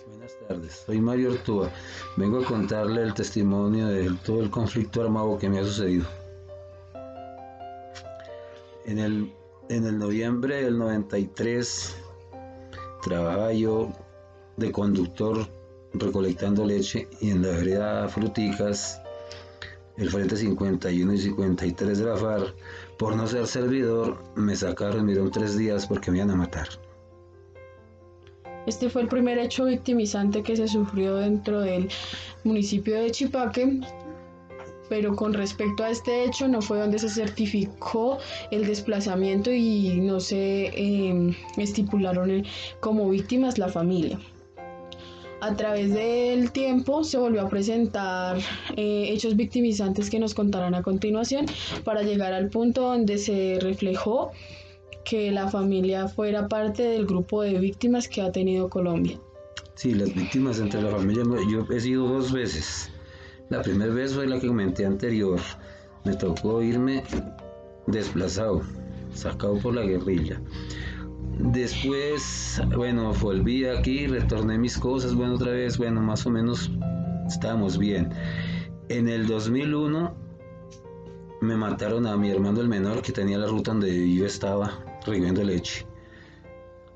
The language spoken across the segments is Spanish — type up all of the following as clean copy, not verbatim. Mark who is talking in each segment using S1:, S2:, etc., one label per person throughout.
S1: Buenas tardes, soy Mario Ortúa. Vengo a contarle el testimonio de todo el conflicto armado que me ha sucedido. En el noviembre del 93 trabajaba yo de conductor recolectando leche y en la vereda Fruticas, el frente 51 y 53 de la FARC, por no ser servidor, me sacaron, me dieron 3 días porque me iban a matar.
S2: Este fue el primer hecho victimizante que se sufrió dentro del municipio de Chipaque, pero con respecto a este hecho no fue donde se certificó el desplazamiento y no se estipularon como víctimas la familia. A través del tiempo se volvió a presentar hechos victimizantes que nos contarán a continuación para llegar al punto donde se reflejó que la familia fuera parte del grupo de víctimas que ha tenido Colombia.
S1: Sí, las víctimas entre la familia, yo he sido 2 veces. La primera vez fue la que comenté anterior. Me tocó irme desplazado, sacado por la guerrilla. Después, bueno, volví aquí, retorné mis cosas, bueno, otra vez, bueno, más o menos estábamos bien. En el 2001 me mataron a mi hermano el menor que tenía la ruta donde yo estaba recogiendo leche.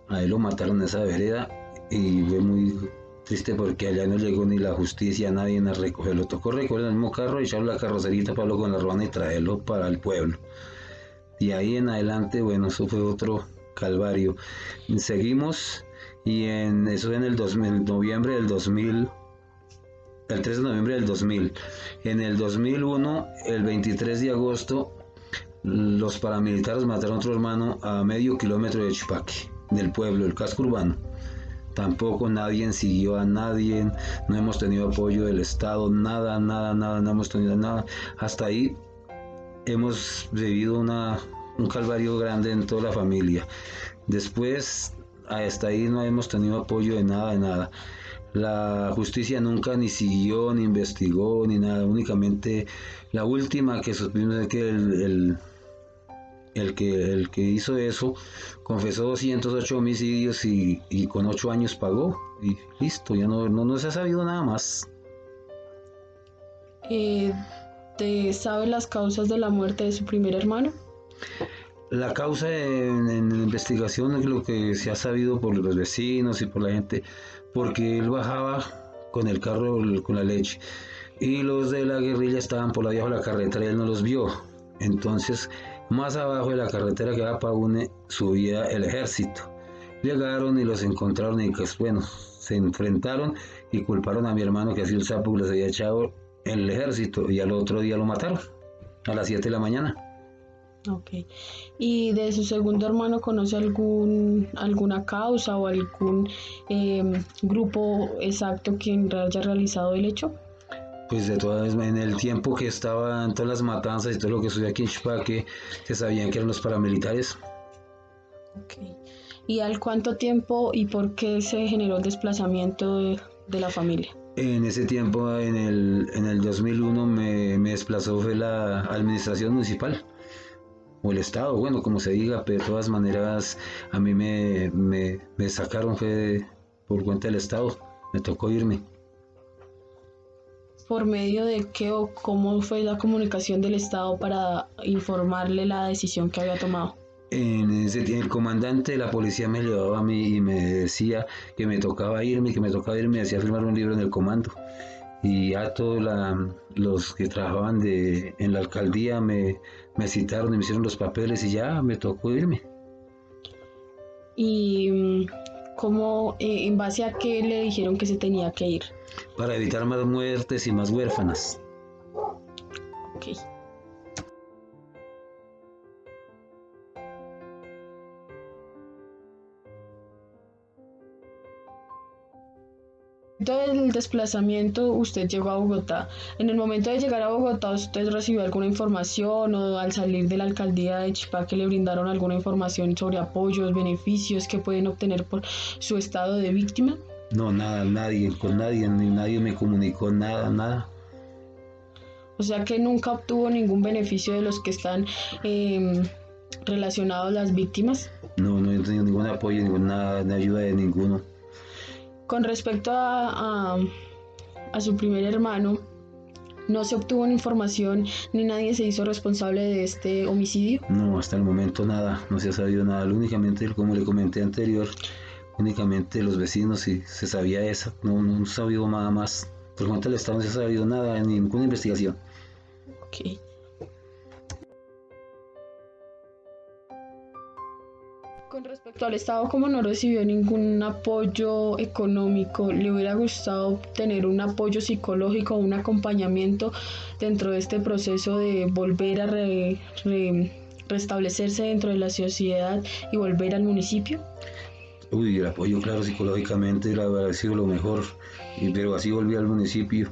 S1: A él lo mataron en esa vereda y fue muy triste porque allá no llegó ni la justicia, nadie a recogerlo. Tocó recoger el mismo carro, echarlo a la carrocerita, para con la ruana y traerlo para el pueblo. Y ahí en adelante, bueno, eso fue otro calvario. Seguimos y eso en el 2000, noviembre del 2000, el 3 de noviembre del 2000. En el 2001, el 23 de agosto, los paramilitares mataron a otro hermano a medio kilómetro de Chipaque, del pueblo, el casco urbano. Tampoco nadie siguió a nadie, no hemos tenido apoyo del Estado, nada, no hemos tenido nada. Hasta ahí hemos vivido un calvario grande en toda la familia. Después, hasta ahí no hemos tenido apoyo de nada. La justicia nunca ni siguió, ni investigó, ni nada. Únicamente la última que supimos es que el que hizo eso confesó 208 homicidios y con 8 años pagó. Y listo, ya no se ha sabido nada más.
S2: ¿Te sabe las causas de la muerte de su primer hermano?
S1: La causa en la investigación es lo que se ha sabido por los vecinos y por la gente, porque él bajaba con el carro con la leche y los de la guerrilla estaban por la vieja de la carretera y él no los vio. Entonces, más abajo de la carretera que va para UNE subía el ejército. Llegaron y los encontraron y pues bueno, se enfrentaron y culparon a mi hermano que ha sido el sapo que les había echado el ejército y al otro día lo mataron a las 7 de la mañana.
S2: Ok. ¿Y de su segundo hermano conoce alguna causa o algún grupo exacto quien haya realizado el hecho?
S1: Pues de todas, en el tiempo que estaban todas las matanzas y todo lo que sucedió aquí en Chipaque, se sabían que eran los paramilitares.
S2: Ok. ¿Y al cuánto tiempo y por qué se generó el desplazamiento de la familia?
S1: En ese tiempo, en el 2001, me desplazó fue la administración municipal, o el Estado, bueno, como se diga, pero de todas maneras a mí me sacaron fue por cuenta del Estado, me tocó irme.
S2: ¿Por medio de qué o cómo fue la comunicación del Estado para informarle la decisión que había tomado?
S1: El comandante de la policía me llevaba a mí y me decía que me tocaba irme, me hacía firmar un libro en el comando. Y ya todos los que trabajaban en la alcaldía me citaron y me hicieron los papeles y ya me tocó irme.
S2: ¿Y cómo, en base a qué le dijeron que se tenía que ir?
S1: Para evitar más muertes y más huérfanas.
S2: Ok. Del desplazamiento usted llegó a Bogotá. En el momento de llegar a Bogotá, ¿usted recibió alguna información o al salir de la alcaldía de Chipaque le brindaron alguna información sobre apoyos, beneficios que pueden obtener por su estado de víctima?
S1: No, nada, ni nadie me comunicó nada.
S2: O sea que nunca obtuvo ningún beneficio de los que están relacionados a las víctimas.
S1: No he tenido ningún apoyo, ninguna ayuda de ninguno.
S2: Con respecto a su primer hermano, ¿no se obtuvo información ni nadie se hizo responsable de este homicidio?
S1: No, hasta el momento nada, no se ha sabido nada. Únicamente, como le comenté anterior, únicamente los vecinos y se sabía eso. No se ha sabido nada más. Por cuenta del Estado no se ha sabido nada, ni ninguna investigación.
S2: Ok. Con respecto al Estado, como no recibió ningún apoyo económico, ¿le hubiera gustado tener un apoyo psicológico, un acompañamiento dentro de este proceso de volver a restablecerse dentro de la sociedad y volver al municipio?
S1: Uy, el apoyo, claro, psicológicamente ha sido lo mejor, pero así volví al municipio.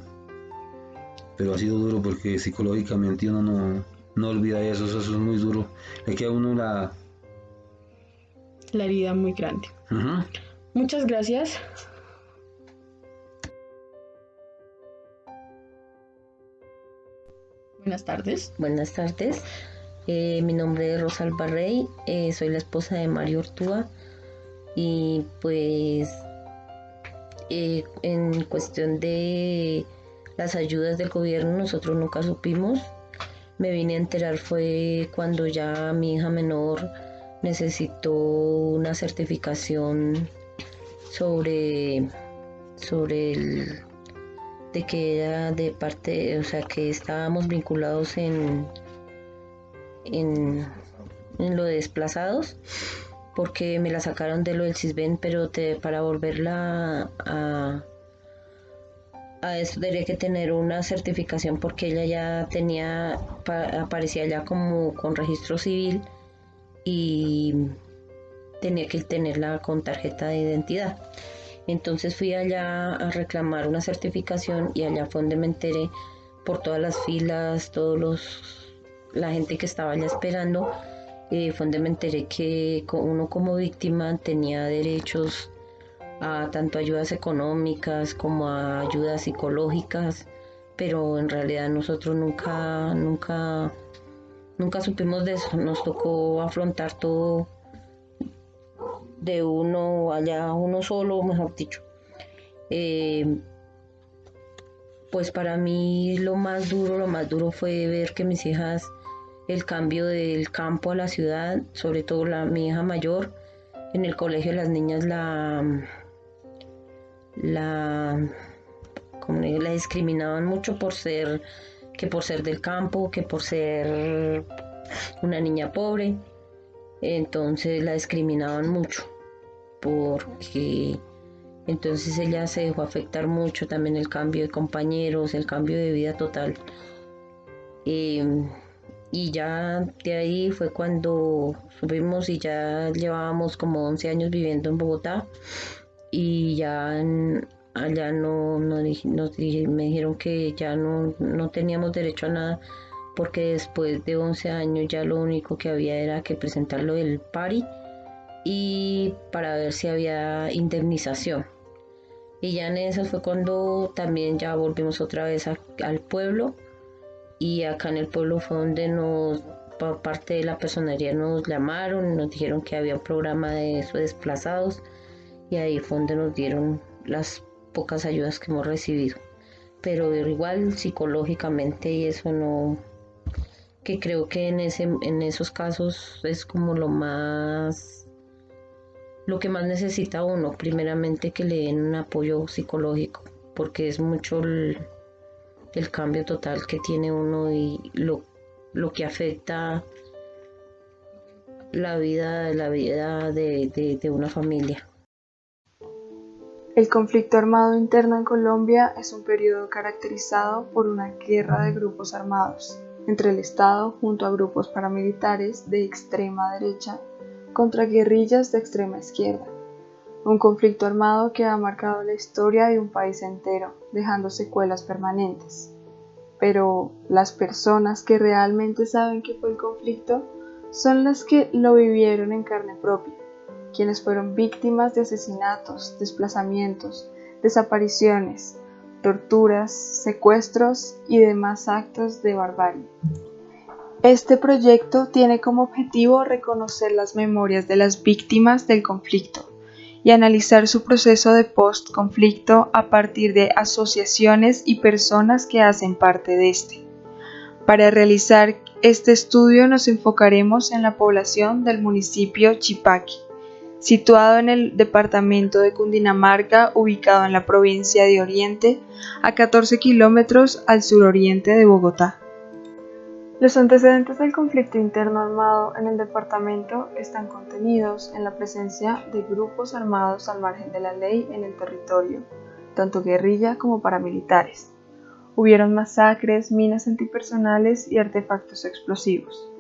S1: Pero ha sido duro porque psicológicamente uno no olvida eso es muy duro. Le queda a uno la...
S2: La herida muy grande.
S1: Ujú.
S2: Muchas gracias. Buenas tardes.
S3: Buenas tardes, mi nombre es Rosalba Rey, soy la esposa de Mario Ortúa y pues en cuestión de las ayudas del gobierno nosotros nunca supimos. Me vine a enterar fue cuando ya mi hija menor necesitó una certificación sobre, sobre el de que era de parte, o sea, que estábamos vinculados en, en lo de desplazados, porque me la sacaron de lo del CISBEN, pero para volverla a esto tendría que tener una certificación porque ella ya tenía, aparecía ya como con registro civil y tenía que tenerla con tarjeta de identidad. Entonces fui allá a reclamar una certificación y allá fue donde me enteré por todas las filas, la gente que estaba allá esperando, fue donde me enteré que uno como víctima tenía derechos a tanto ayudas económicas como a ayudas psicológicas, pero en realidad nosotros nunca supimos de eso, nos tocó afrontar todo de uno allá, uno solo, mejor dicho. Pues para mí lo más duro fue ver que mis hijas, el cambio del campo a la ciudad, sobre todo mi hija mayor, en el colegio las niñas la, la discriminaban mucho por ser del campo, que por ser una niña pobre, entonces la discriminaban mucho, porque entonces ella se dejó afectar mucho también el cambio de compañeros, el cambio de vida total. Y ya de ahí fue cuando subimos y ya llevábamos como 11 años viviendo en Bogotá y ya allá me dijeron que ya no teníamos derecho a nada porque después de 11 años ya lo único que había era que presentarlo del PARI y para ver si había indemnización. Y ya en eso fue cuando también ya volvimos otra vez al pueblo y acá en el pueblo fue donde por parte de la personería nos llamaron, nos dijeron que había un programa de desplazados y ahí fue donde nos dieron las pocas ayudas que hemos recibido. Pero igual psicológicamente y eso no, que creo que en esos casos es como lo que más necesita uno, primeramente que le den un apoyo psicológico, porque es mucho el cambio total que tiene uno y lo que afecta la vida de una familia.
S4: El conflicto armado interno en Colombia es un periodo caracterizado por una guerra de grupos armados entre el Estado junto a grupos paramilitares de extrema derecha contra guerrillas de extrema izquierda. Un conflicto armado que ha marcado la historia de un país entero, dejando secuelas permanentes. Pero las personas que realmente saben qué fue el conflicto son las que lo vivieron en carne propia, quienes fueron víctimas de asesinatos, desplazamientos, desapariciones, torturas, secuestros y demás actos de barbarie. Este proyecto tiene como objetivo reconocer las memorias de las víctimas del conflicto y analizar su proceso de post-conflicto a partir de asociaciones y personas que hacen parte de este. Para realizar este estudio nos enfocaremos en la población del municipio Chipaqui, situado en el departamento de Cundinamarca, ubicado en la provincia de Oriente, a 14 kilómetros al suroriente de Bogotá. Los antecedentes del conflicto interno armado en el departamento están contenidos en la presencia de grupos armados al margen de la ley en el territorio, tanto guerrilla como paramilitares. Hubieron masacres, minas antipersonales y artefactos explosivos.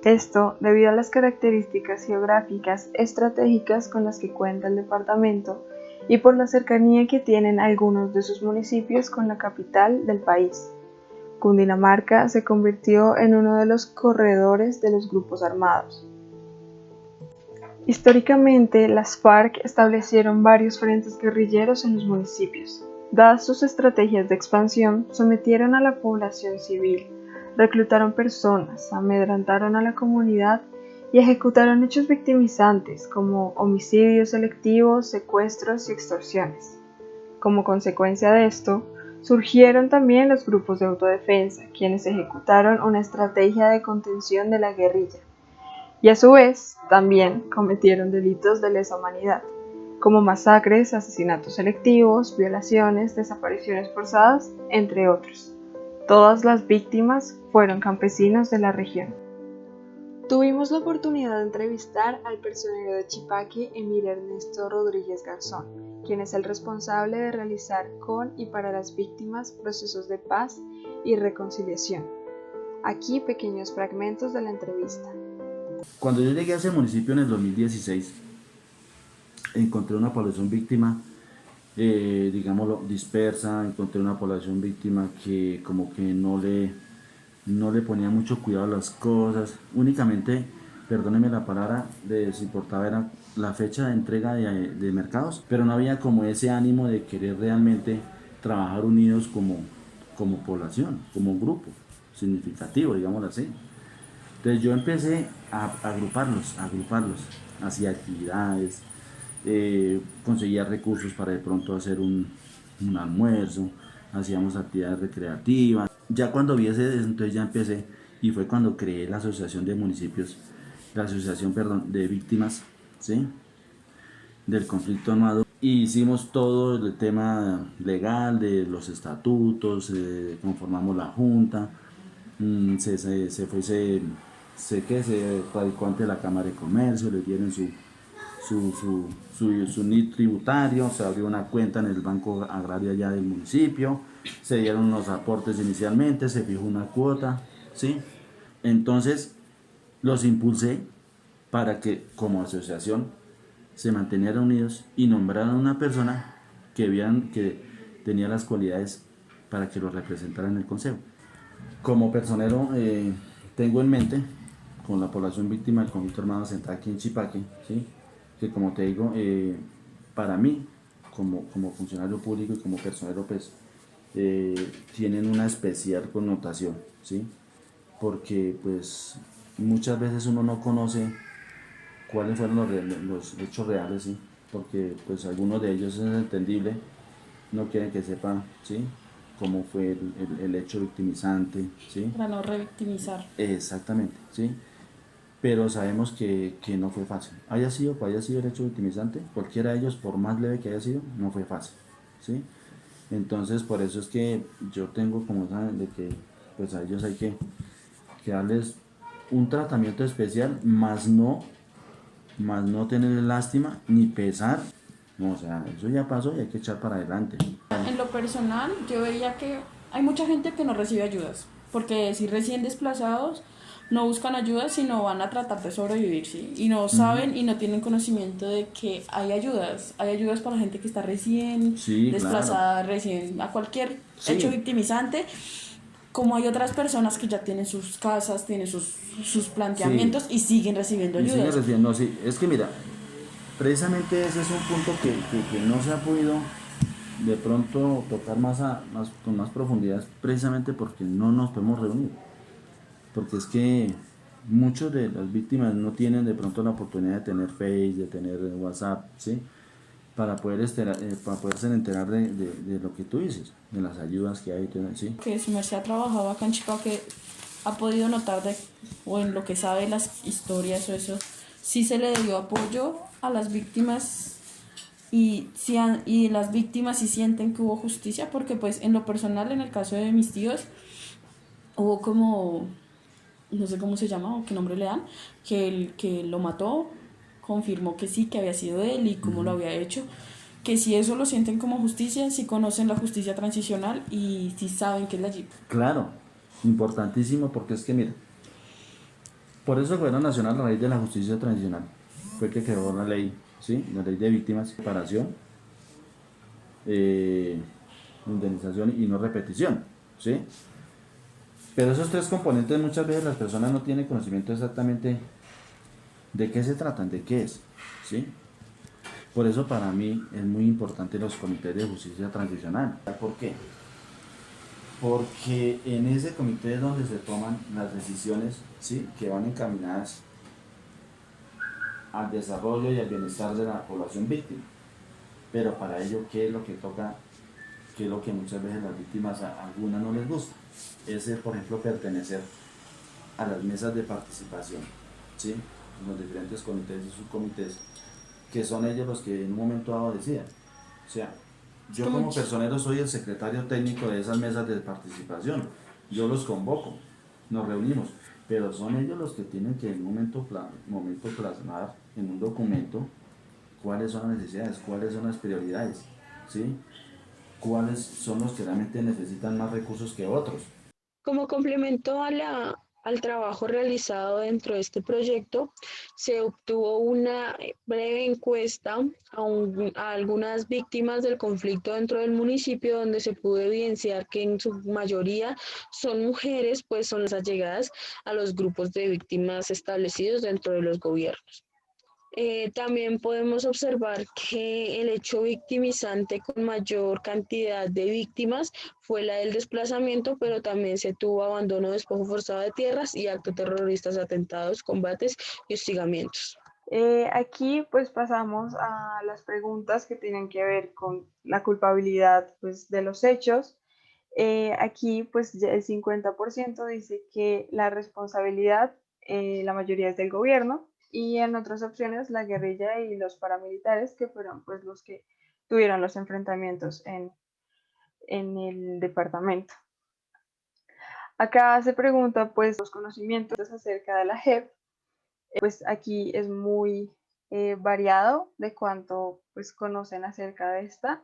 S4: Esto debido a las características geográficas estratégicas con las que cuenta el departamento y por la cercanía que tienen algunos de sus municipios con la capital del país. Cundinamarca se convirtió en uno de los corredores de los grupos armados. Históricamente, las FARC establecieron varios frentes guerrilleros en los municipios. Dadas sus estrategias de expansión, sometieron a la población civil, reclutaron personas, amedrentaron a la comunidad y ejecutaron hechos victimizantes como homicidios selectivos, secuestros y extorsiones. Como consecuencia de esto, surgieron también los grupos de autodefensa, quienes ejecutaron una estrategia de contención de la guerrilla, y a su vez también cometieron delitos de lesa humanidad, como masacres, asesinatos selectivos, violaciones, desapariciones forzadas, entre otros. Todas las víctimas fueron campesinos de la región. Tuvimos la oportunidad de entrevistar al personero de Chipaqui, Emir Ernesto Rodríguez Garzón, quien es el responsable de realizar con y para las víctimas procesos de paz y reconciliación. Aquí pequeños fragmentos de la entrevista.
S5: Cuando yo llegué a ese municipio en el 2016, encontré una población víctima, digámoslo, dispersa, encontré una población víctima que como que no le ponía mucho cuidado a las cosas, únicamente, perdónenme la palabra, les importaba era la fecha de entrega de mercados, pero no había como ese ánimo de querer realmente trabajar unidos como población, como grupo significativo, digámoslo así. Entonces yo empecé a agruparlos, hacía actividades, conseguía recursos para de pronto hacer un almuerzo, hacíamos actividades recreativas. Ya cuando vi ese, entonces ya empecé, y fue cuando creé la asociación de municipios, la asociación, perdón, de víctimas, ¿sí?, del conflicto armado. Y hicimos todo el tema legal de los estatutos, conformamos la junta, se radicó ante la Cámara de Comercio, le dieron su NIT tributario, se abrió una cuenta en el Banco Agrario allá del municipio, se dieron unos aportes inicialmente, se fijó una cuota, ¿sí? Entonces los impulsé para que como asociación se mantuvieran unidos y nombraran una persona que vieran que tenía las cualidades para que lo representara en el consejo. Como personero tengo en mente con la población víctima del conflicto armado central aquí en Chipaqui, ¿sí?, que como te digo, para mí, como funcionario público y como personero, pues, tienen una especial connotación, ¿sí?, porque pues muchas veces uno no conoce cuáles fueron los hechos reales, ¿sí?, porque pues algunos de ellos es entendible, no quieren que sepa, ¿sí?, cómo fue el hecho victimizante, ¿sí?
S2: Para no revictimizar.
S5: Exactamente, ¿sí? Pero sabemos que no fue fácil. Haya sido el hecho victimizante, cualquiera de ellos, por más leve que haya sido, no fue fácil, ¿sí? Entonces, por eso es que yo tengo como saben de que pues a ellos hay que darles un tratamiento especial, más no tenerles lástima ni pesar. No, o sea, eso ya pasó y hay que echar para adelante.
S2: En lo personal, yo veía que hay mucha gente que no recibe ayudas, porque si recién desplazados no buscan ayuda, sino van a tratar de sobrevivir, ¿sí? Y no saben y no tienen conocimiento de que hay ayudas para gente que está recién desplazada, claro, recién a cualquier hecho victimizante, como hay otras personas que ya tienen sus casas, tienen sus planteamientos y siguen recibiendo ayudas.
S5: Siguen recibiendo, sí. Es que mira, precisamente ese es un punto que no se ha podido de pronto tocar con más profundidad, precisamente porque no nos podemos reunir. Porque es que muchos de las víctimas no tienen de pronto la oportunidad de tener Face, de tener WhatsApp, ¿sí? para poderse enterar de lo que tú dices, de las ayudas que hay, ¿sí?
S6: Que su merced ha trabajado acá en Chipaque, ha podido notar o en lo que sabe las historias o eso, sí se le dio apoyo a las víctimas y las víctimas sí sienten que hubo justicia, porque pues en lo personal, en el caso de mis tíos, hubo como, no sé cómo se llama o qué nombre le dan, que el que lo mató confirmó que sí, que había sido él y cómo lo había hecho, que si eso lo sienten como justicia, si conocen la justicia transicional y si saben que es la JIP.
S5: Claro, importantísimo, porque es que mira, por eso el gobierno nacional, a raíz de la justicia transicional, fue que creó la ley, ¿sí? La ley de víctimas, separación, indemnización y no repetición, ¿sí? Pero esos tres componentes muchas veces las personas no tienen conocimiento exactamente de qué se tratan, de qué es, ¿sí? Por eso para mí es muy importante los comités de justicia transicional. ¿Por qué? Porque en ese comité es donde se toman las decisiones, ¿sí?, que van encaminadas al desarrollo y al bienestar de la población víctima. Pero para ello, ¿qué es lo que toca? ¿Qué es lo que muchas veces las víctimas a algunas no les gusta? Es, por ejemplo, pertenecer a las mesas de participación, ¿sí?, en los diferentes comités y subcomités, que son ellos los que en un momento dado deciden. O sea, yo como personero soy el secretario técnico de esas mesas de participación, yo los convoco, nos reunimos, pero son ellos los que tienen que en un momento plasmar en un documento cuáles son las necesidades, cuáles son las prioridades, ¿sí?, cuáles son los que realmente necesitan más recursos que otros.
S2: Como complemento al trabajo realizado dentro de este proyecto, se obtuvo una breve encuesta a algunas víctimas del conflicto dentro del municipio, donde se pudo evidenciar que en su mayoría son mujeres, pues son las allegadas a los grupos de víctimas establecidos dentro de los gobiernos. También podemos observar que el hecho victimizante con mayor cantidad de víctimas fue la del desplazamiento, pero también se tuvo abandono, despojo forzado de tierras y actos terroristas, atentados, combates y hostigamientos.
S4: Aquí pues pasamos a las preguntas que tienen que ver con la culpabilidad pues, de los hechos. Aquí pues ya el 50% dice que la responsabilidad, la mayoría es del gobierno, y en otras opciones la guerrilla y los paramilitares, que fueron pues los que tuvieron los enfrentamientos en el departamento. Acá se pregunta pues los conocimientos acerca de la JEP. Pues aquí es muy variado de cuánto pues conocen acerca de esta,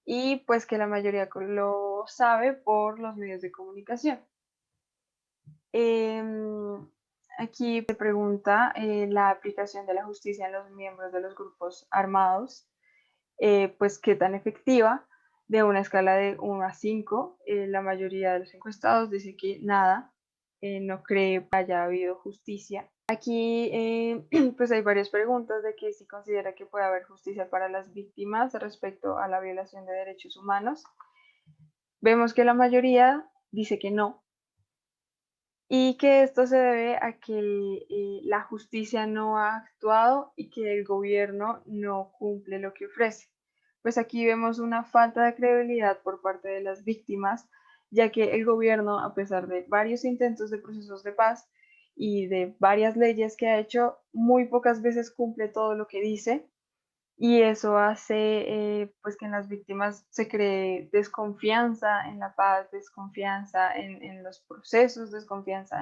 S4: y pues que la mayoría lo sabe por los medios de comunicación. Aquí se pregunta la aplicación de la justicia en los miembros de los grupos armados, pues qué tan efectiva. De una escala de 1 a 5, la mayoría de los encuestados dice que nada, no cree que haya habido justicia. Aquí pues hay varias preguntas de que si considera que puede haber justicia para las víctimas respecto a la violación de derechos humanos. Vemos que la mayoría dice que no, y que esto se debe a que la justicia no ha actuado y que el gobierno no cumple lo que ofrece. Pues aquí vemos una falta de credibilidad por parte de las víctimas, ya que el gobierno, a pesar de varios intentos de procesos de paz y de varias leyes que ha hecho, muy pocas veces cumple todo lo que dice, y eso hace pues que en las víctimas se cree desconfianza en la paz, desconfianza en los procesos, desconfianza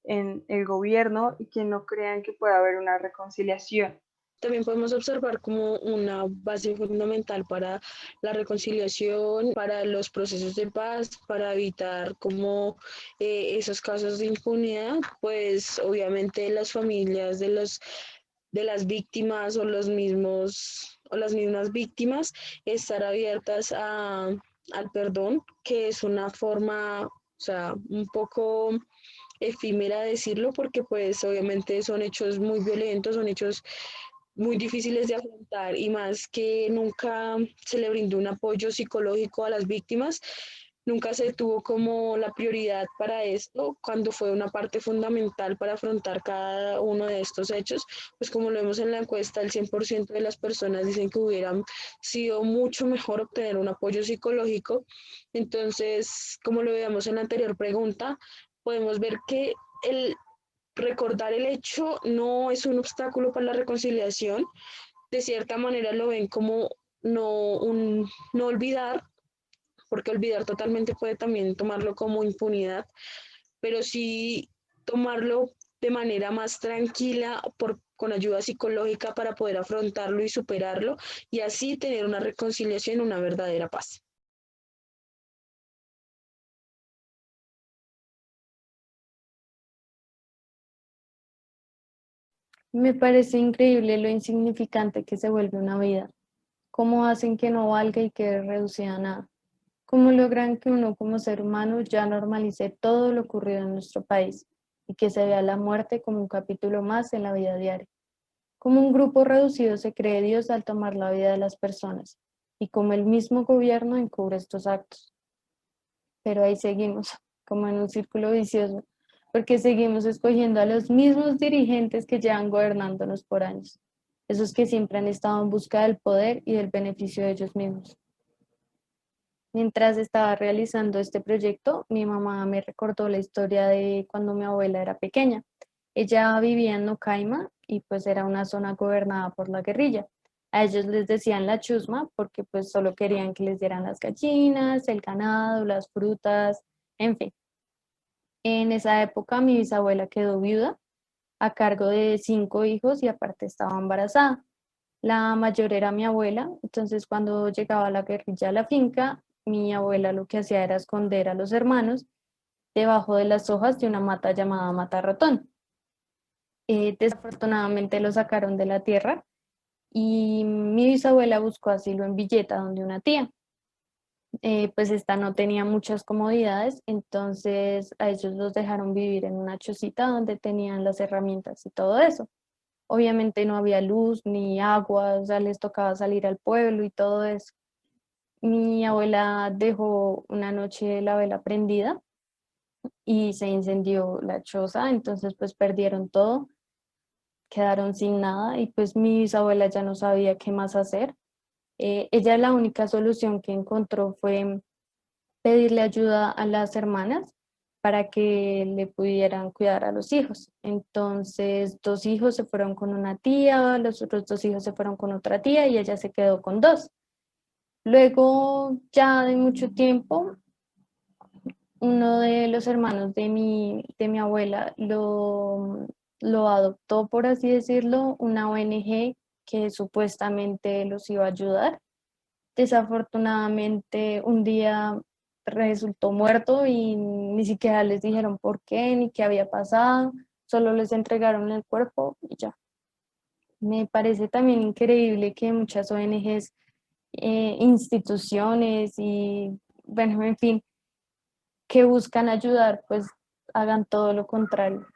S4: en el gobierno, y que no crean que pueda haber una reconciliación.
S2: También podemos observar como una base fundamental para la reconciliación, para los procesos de paz, para evitar como esos casos de impunidad, pues obviamente las familias de las víctimas o los mismos o las mismas víctimas estar abiertas al perdón, que es una forma, o sea, un poco efímera de decirlo, porque pues obviamente son hechos muy violentos, son hechos muy difíciles de afrontar, y más que nunca se le brindó un apoyo psicológico a las víctimas, Nunca se tuvo como la prioridad para esto, cuando fue una parte fundamental para afrontar cada uno de estos hechos. Pues como lo vemos en la encuesta, el 100% de las personas dicen que hubieran sido mucho mejor obtener un apoyo psicológico. Entonces, como lo veíamos en la anterior pregunta, podemos ver que el recordar el hecho no es un obstáculo para la reconciliación. De cierta manera lo ven como no olvidar, porque olvidar totalmente puede también tomarlo como impunidad, pero sí tomarlo de manera más tranquila, con ayuda psicológica para poder afrontarlo y superarlo, y así tener una reconciliación, una verdadera paz.
S7: Me parece increíble lo insignificante que se vuelve una vida. ¿Cómo hacen que no valga y quede reducida a nada? ¿Cómo logran que uno como ser humano ya normalice todo lo ocurrido en nuestro país y que se vea la muerte como un capítulo más en la vida diaria? ¿Cómo un grupo reducido se cree Dios al tomar la vida de las personas? Y cómo el mismo gobierno encubre estos actos. Pero ahí seguimos, como en un círculo vicioso, porque seguimos escogiendo a los mismos dirigentes que llevan gobernándonos por años, esos que siempre han estado en busca del poder y del beneficio de ellos mismos. Mientras estaba realizando este proyecto, mi mamá me recordó la historia de cuando mi abuela era pequeña. Ella vivía en Nocaima y pues era una zona gobernada por la guerrilla. A ellos les decían la chusma porque pues solo querían que les dieran las gallinas, el ganado, las frutas, en fin. En esa época mi bisabuela quedó viuda a cargo de 5 hijos y aparte estaba embarazada. La mayor era mi abuela, entonces cuando llegaba la guerrilla a la finca, mi abuela lo que hacía era esconder a los hermanos debajo de las hojas de una mata llamada mata ratón. Desafortunadamente lo sacaron de la tierra y mi bisabuela buscó asilo en Villeta, donde una tía. Pues esta no tenía muchas comodidades, entonces a ellos los dejaron vivir en una chocita donde tenían las herramientas y todo eso. Obviamente no había luz ni agua, o sea, les tocaba salir al pueblo y todo eso. Mi abuela dejó una noche la vela prendida y se incendió la choza, entonces pues perdieron todo, quedaron sin nada y pues mi bisabuela ya no sabía qué más hacer. Ella la única solución que encontró fue pedirle ayuda a las hermanas para que le pudieran cuidar a los hijos. Entonces, 2 hijos se fueron con una tía, los otros 2 hijos se fueron con otra tía y ella se quedó con 2. Luego, ya de mucho tiempo, uno de los hermanos de mi abuela lo adoptó, por así decirlo, una ONG que supuestamente los iba a ayudar. Desafortunadamente, un día resultó muerto y ni siquiera les dijeron por qué ni qué había pasado, solo les entregaron el cuerpo y ya. Me parece también increíble que muchas ONGs, instituciones y, bueno, en fin, que buscan ayudar, pues hagan todo lo contrario.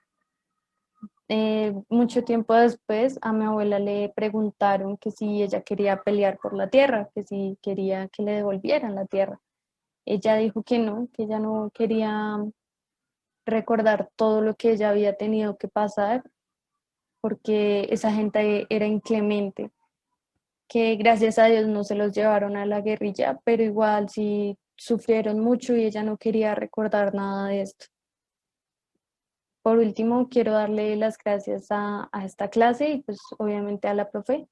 S7: Mucho tiempo después a mi abuela le preguntaron que si ella quería pelear por la tierra, que si quería que le devolvieran la tierra. Ella dijo que ella no quería recordar todo lo que ella había tenido que pasar porque esa gente era inclemente, que gracias a Dios no se los llevaron a la guerrilla, pero igual sí sufrieron mucho y ella no quería recordar nada de esto. Por último, quiero darle las gracias a esta clase y pues obviamente a la profe,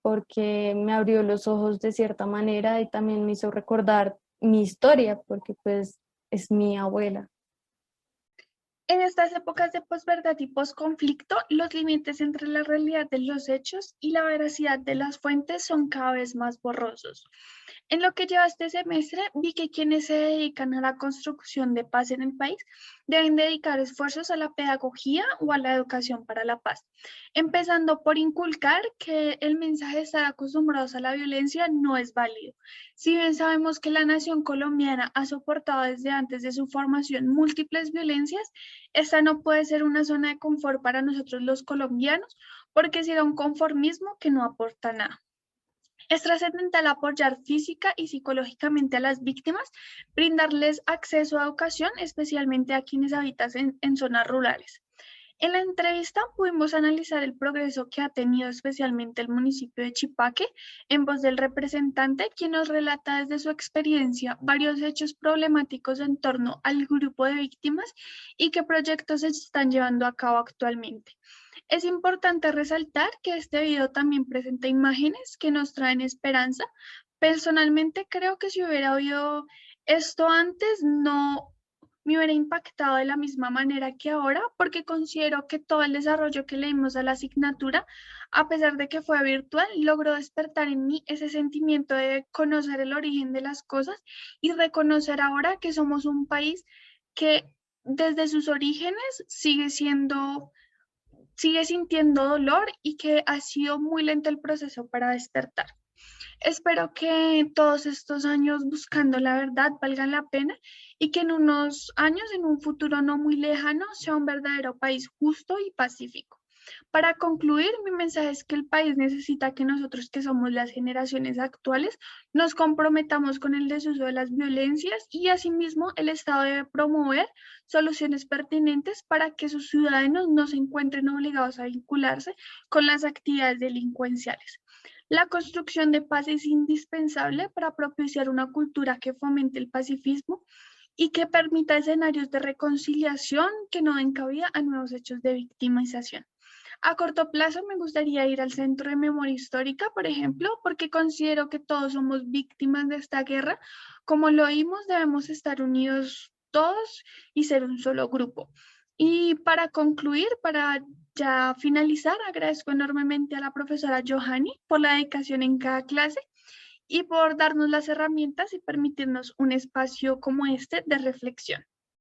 S7: porque me abrió los ojos de cierta manera y también me hizo recordar mi historia, porque pues es mi abuela.
S8: En estas épocas de posverdad y posconflicto, los límites entre la realidad de los hechos y la veracidad de las fuentes son cada vez más borrosos. En lo que lleva este semestre, vi que quienes se dedican a la construcción de paz en el país deben dedicar esfuerzos a la pedagogía o a la educación para la paz, empezando por inculcar que el mensaje de estar acostumbrados a la violencia no es válido. Si bien sabemos que la nación colombiana ha soportado desde antes de su formación múltiples violencias, esta no puede ser una zona de confort para nosotros los colombianos, porque será un conformismo que no aporta nada. Es trascendental apoyar física y psicológicamente a las víctimas, brindarles acceso a educación, especialmente a quienes habitan en zonas rurales. En la entrevista pudimos analizar el progreso que ha tenido especialmente el municipio de Chipaque en voz del representante, quien nos relata desde su experiencia varios hechos problemáticos en torno al grupo de víctimas y qué proyectos se están llevando a cabo actualmente. Es importante resaltar que este video también presenta imágenes que nos traen esperanza. Personalmente creo que si hubiera habido esto antes, no me hubiera impactado de la misma manera que ahora, porque considero que todo el desarrollo que le dimos a la asignatura, a pesar de que fue virtual, logró despertar en mí ese sentimiento de conocer el origen de las cosas y reconocer ahora que somos un país que desde sus orígenes sigue sintiendo dolor y que ha sido muy lento el proceso para despertar. Espero que todos estos años buscando la verdad valgan la pena y que en unos años, en un futuro no muy lejano, sea un verdadero país justo y pacífico. Para concluir, mi mensaje es que el país necesita que nosotros, que somos las generaciones actuales, nos comprometamos con el desuso de las violencias y asimismo el Estado debe promover soluciones pertinentes para que sus ciudadanos no se encuentren obligados a vincularse con las actividades delincuenciales. La construcción de paz es indispensable para propiciar una cultura que fomente el pacifismo y que permita escenarios de reconciliación que no den cabida a nuevos hechos de victimización. A corto plazo me gustaría ir al Centro de Memoria Histórica, por ejemplo, porque considero que todos somos víctimas de esta guerra. Como lo oímos, debemos estar unidos todos y ser un solo grupo. Y para concluir, para ya finalizar, agradezco enormemente a la profesora Johanny por la dedicación en cada clase y por darnos las herramientas y permitirnos un espacio como este de reflexión.